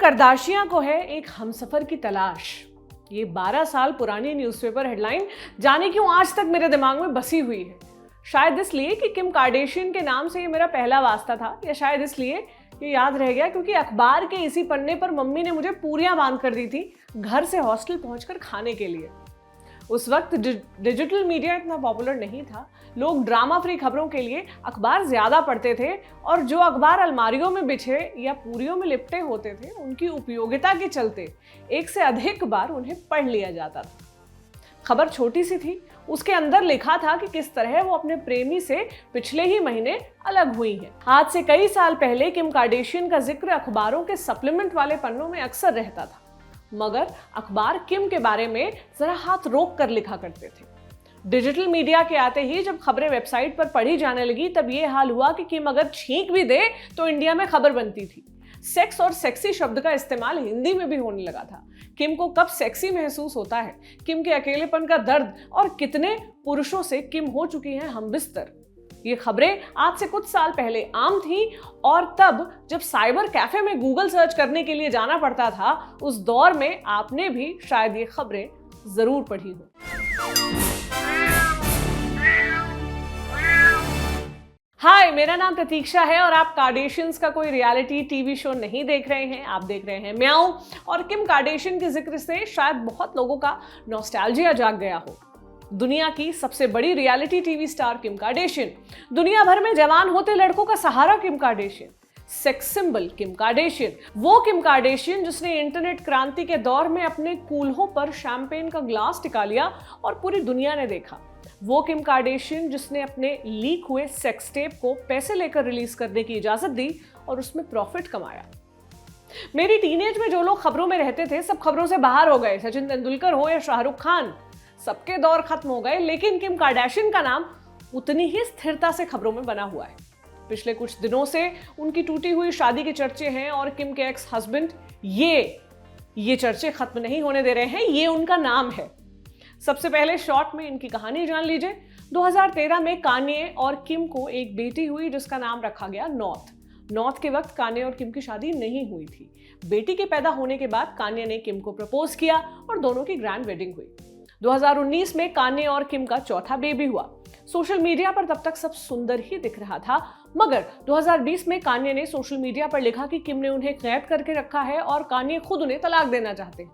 करदाशियां को है एक हमसफर की तलाश। ये 12 साल पुरानी न्यूज़पेपर हेडलाइन जाने क्यों आज तक मेरे दिमाग में बसी हुई है। शायद इसलिए कि किम कार्दाशियन के नाम से ये मेरा पहला वास्ता था, या शायद इसलिए ये याद रह गया क्योंकि अखबार के इसी पन्ने पर मम्मी ने मुझे पूरियां बांध कर दी थी घर से हॉस्टल पहुंचकर खाने के लिए। उस वक्त डिजिटल मीडिया इतना पॉपुलर नहीं था, लोग ड्रामा फ्री खबरों के लिए अखबार ज्यादा पढ़ते थे और जो अखबार अलमारियों में बिछे या पूरियों में लिपटे होते थे उनकी उपयोगिता के चलते एक से अधिक बार उन्हें पढ़ लिया जाता था। खबर छोटी सी थी, उसके अंदर लिखा था कि किस तरह वो अपने प्रेमी से पिछले ही महीने अलग हुई हैं। आज से कई साल पहले किम कार्दाशियन का जिक्र अखबारों के सप्लीमेंट वाले पन्नों में अक्सर रहता था, मगर अखबार किम के बारे में जरा हाथ रोक कर लिखा करते थे। डिजिटल मीडिया के आते ही जब खबरें वेबसाइट पर पढ़ी जाने लगी तब ये हाल हुआ कि किम अगर छींक भी दे तो इंडिया में खबर बनती थी। सेक्स और सेक्सी शब्द का इस्तेमाल हिंदी में भी होने लगा था। किम को कब सेक्सी महसूस होता है, किम के अकेलेपन का दर्द और कितने पुरुषों से किम हो चुकी हैं हमबिस्तर, ये खबरें आज से कुछ साल पहले आम थी। और तब जब साइबर कैफे में गूगल सर्च करने के लिए जाना पड़ता था, उस दौर में आपने भी शायद ये खबरें जरूर पढ़ी हो। हाय, मेरा नाम प्रतीक्षा है और आप कार्दाशियंस का कोई रियलिटी टीवी शो नहीं देख रहे हैं, आप देख रहे हैं म्याऊ। और किम कार्दाशियन के जिक्र से शायद बहुत लोगों का नॉस्टैल्जिया जाग गया हो। दुनिया की सबसे बड़ी reality TV star Kim Kardashian, दुनिया भर में जवान होते लड़कों का सहारा Kim Kardashian, sex symbol Kim Kardashian, वो किम कार्दाशियन जिसने इंटरनेट क्रांति के दौर में अपने कूल्हों पर शैंपेन का ग्लास टिका लिया और पूरी दुनिया ने देखा, वो किम कार्दाशियन जिसने अपने लीक हुए सेक्स टेप को पैसे लेकर रिलीज करने की इजाजत दी और उसमें प्रॉफिट कमाया। मेरी टीनेज में जो लोग खबरों में रहते थे सब खबरों से बाहर हो गए, सचिन तेंदुलकर हो या शाहरुख खान, सबके दौर खत्म हो गए, लेकिन किम कार्दाशियन का नाम उतनी ही स्थिरता से खबरों में बना हुआ है। पिछले कुछ दिनों से उनकी टूटी हुई शादी के चर्चे हैं और किम के एक्स हस्बैंड ये चर्चे खत्म नहीं होने दे रहे हैं, ये उनका नाम है। सबसे पहले शॉर्ट में इनकी कहानी जान लीजिए। 2013 में कान्ये और किम को एक बेटी हुई जिसका नाम रखा गया नॉर्थ के वक्त कान्ये और किम की शादी नहीं हुई थी। बेटी के पैदा होने के बाद कान्ये ने किम को प्रपोज किया और दोनों की ग्रैंड वेडिंग हुई। 2019 में कान्ये और किम का चौथा बेबी हुआ। सोशल मीडिया पर तब तक सब सुंदर ही दिख रहा था, मगर 2020 में कान्ये ने सोशल मीडिया पर लिखा कि किम ने उन्हें कैद करके रखा है और कान्ये खुद उन्हें तलाक देना चाहते हैं।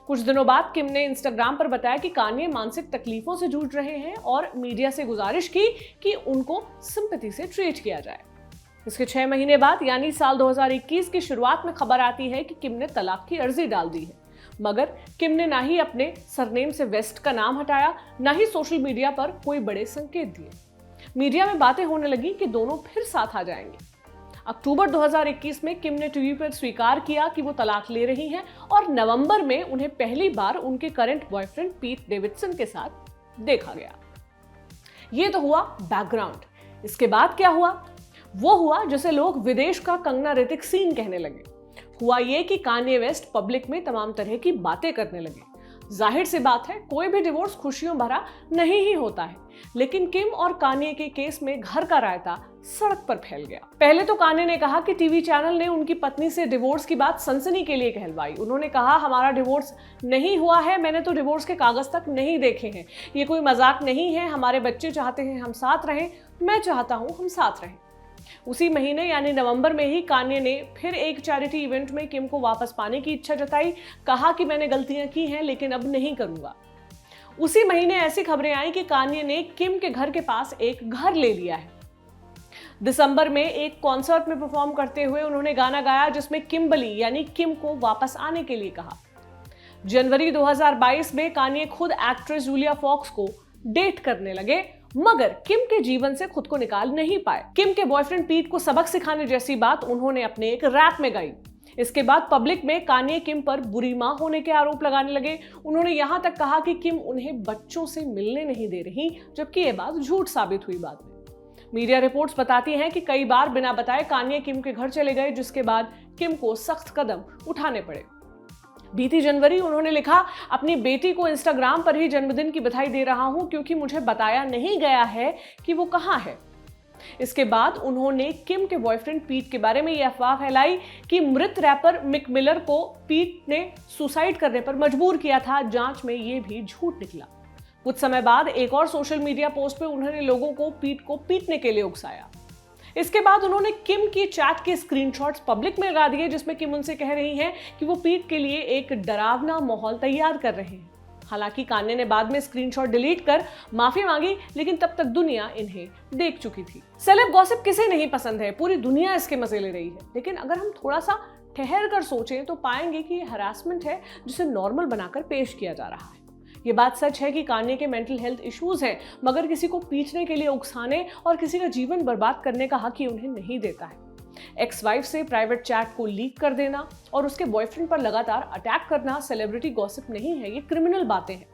कुछ दिनों बाद किम ने इंस्टाग्राम पर बताया कि कान्ये मानसिक तकलीफों से जूझ रहे हैं और मीडिया से गुजारिश की कि उनको सिंपैथी से ट्रीट किया जाए। इसके 6 महीने बाद यानी साल 2021 की शुरुआत में खबर आती है कि किम ने तलाक की अर्जी डाल दी है, मगर किम ने ना ही अपने सरनेम से वेस्ट का नाम हटाया, ना ही सोशल मीडिया पर कोई बड़े संकेत दिए। मीडिया में बातें होने लगी कि दोनों फिर साथ आ जाएंगे। अक्टूबर 2021 में किम ने टीवी पर स्वीकार किया कि वो तलाक ले रही हैं और नवंबर में उन्हें पहली बार उनके करंट बॉयफ्रेंड पीट डेविडसन के साथ देखा गया। ये तो हुआ बैकग्राउंड। इसके बाद क्या हुआ? वो हुआ जिसे लोग विदेश का कंगना ऋतिक सीन कहने लगे। हुआ ये कि कान्ये वेस्ट पब्लिक में तमाम तरह की बातें करने लगे। जाहिर सी बात है, कोई भी डिवोर्स खुशियों भरा नहीं ही होता है, लेकिन किम और कान्ये के केस में घर का रायता सड़क पर फैल गया। पहले तो कान्ये ने कहा कि टीवी चैनल ने उनकी पत्नी से डिवोर्स की बात सनसनी के लिए कहलवाई। उन्होंने कहा, हमारा डिवोर्स नहीं हुआ है, मैंने तो डिवोर्स के कागज तक नहीं देखे हैं, ये कोई मजाक नहीं है, हमारे बच्चे चाहते हैं हम साथ रहें, मैं चाहता हूं हम साथ रहें। उसी महीने यानी नवंबर में ही कान्ये ने फिर एक चैरिटी इवेंट में किम को वापस पाने की इच्छा जताई, कहा कि मैंने गलतियां की हैं लेकिन अब नहीं करूंगा। उसी महीने ऐसी खबरें आई कि कान्ये ने किम के घर के पास एक घर ले लिया है। दिसंबर में एक कॉन्सर्ट में परफॉर्म करते हुए उन्होंने गाना गाया जिसमें किम्बली यानी किम को वापस आने के लिए कहा। जनवरी 2022 में कान्ये खुद एक्ट्रेस जूलिया फॉक्स को डेट करने लगे, मगर किम के जीवन से खुद को निकाल नहीं पाए। किम के बॉयफ्रेंड पीट को सबक सिखाने जैसी बात उन्होंने अपने एक रैप में गाई। इसके बाद पब्लिक में कान्ये किम पर बुरी मां होने के आरोप लगाने लगे। उन्होंने यहां तक कहा कि किम उन्हें बच्चों से मिलने नहीं दे रही, जबकि यह बात झूठ साबित हुई बाद में। मीडिया रिपोर्ट्स बताती हैं कि कई बार बिना बताए कान्ये किम के घर चले गए, जिसके बाद किम को सख्त कदम उठाने पड़े। बीती जनवरी उन्होंने लिखा, अपनी बेटी को इंस्टाग्राम पर ही जन्मदिन की बधाई दे रहा हूं क्योंकि मुझे बताया नहीं गया है कि वो कहां है। इसके बाद उन्होंने किम के बॉयफ्रेंड पीट के बारे में यह अफवाह फैलाई कि मृत रैपर मिक मिलर को पीट ने सुसाइड करने पर मजबूर किया था। जांच में यह भी झूठ निकला। कुछ समय बाद एक और सोशल मीडिया पोस्ट पे उन्होंने लोगों को पीट को पीटने के लिए उकसाया। इसके बाद उन्होंने किम की चैट के स्क्रीनशॉट्स पब्लिक में लगा दिए, जिसमें किम उनसे कह रही हैं कि वो पीट के लिए एक डरावना माहौल तैयार कर रहे हैं। हालांकि कान्ये ने बाद में स्क्रीनशॉट डिलीट कर माफी मांगी, लेकिन तब तक दुनिया इन्हें देख चुकी थी। सेलेब गॉसिप किसे नहीं पसंद है, पूरी दुनिया इसके मजे ले रही है। लेकिन अगर हम थोड़ा सा ठहर कर सोचें तो पाएंगे कि ये हरासमेंट है जिसे नॉर्मल बनाकर पेश किया जा रहा है। ये बात सच है कि कान्ये के मेंटल हेल्थ इश्यूज हैं, मगर किसी को पीटने के लिए उकसाने और किसी का जीवन बर्बाद करने का हक ही उन्हें नहीं देता है। एक्स वाइफ से प्राइवेट चैट को लीक कर देना और उसके बॉयफ्रेंड पर लगातार अटैक करना सेलिब्रिटी गॉसिप नहीं है, ये क्रिमिनल बातें हैं।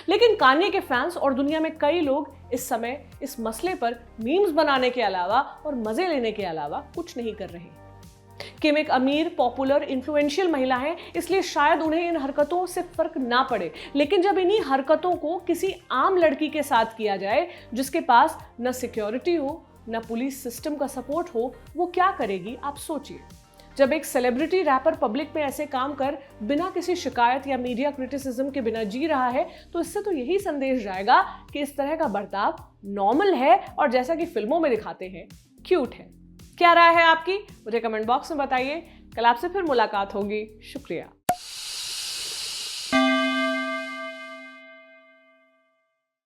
लेकिन कान्ये के फैंस और दुनिया में कई लोग इस समय इस मसले पर मीम्स बनाने के अलावा और मजे लेने के अलावा कुछ नहीं कर रहे। किम एक अमीर, पॉपुलर, इन्फ्लुएंशियल महिला है, इसलिए शायद उन्हें इन हरकतों से फर्क ना पड़े। लेकिन जब इन्हीं हरकतों को किसी आम लड़की के साथ किया जाए जिसके पास न सिक्योरिटी हो न पुलिस सिस्टम का सपोर्ट हो, वो क्या करेगी आप सोचिए। जब एक सेलिब्रिटी रैपर पब्लिक में ऐसे काम कर बिना किसी शिकायत या मीडिया क्रिटिसिज्म के बिना जी रहा है, तो इससे तो यही संदेश जाएगा कि इस तरह का बर्ताव नॉर्मल है और जैसा कि फिल्मों में दिखाते हैं क्यूट है। क्या राय है आपकी, मुझे कमेंट बॉक्स में बताइए। कल आपसे फिर मुलाकात होगी। शुक्रिया।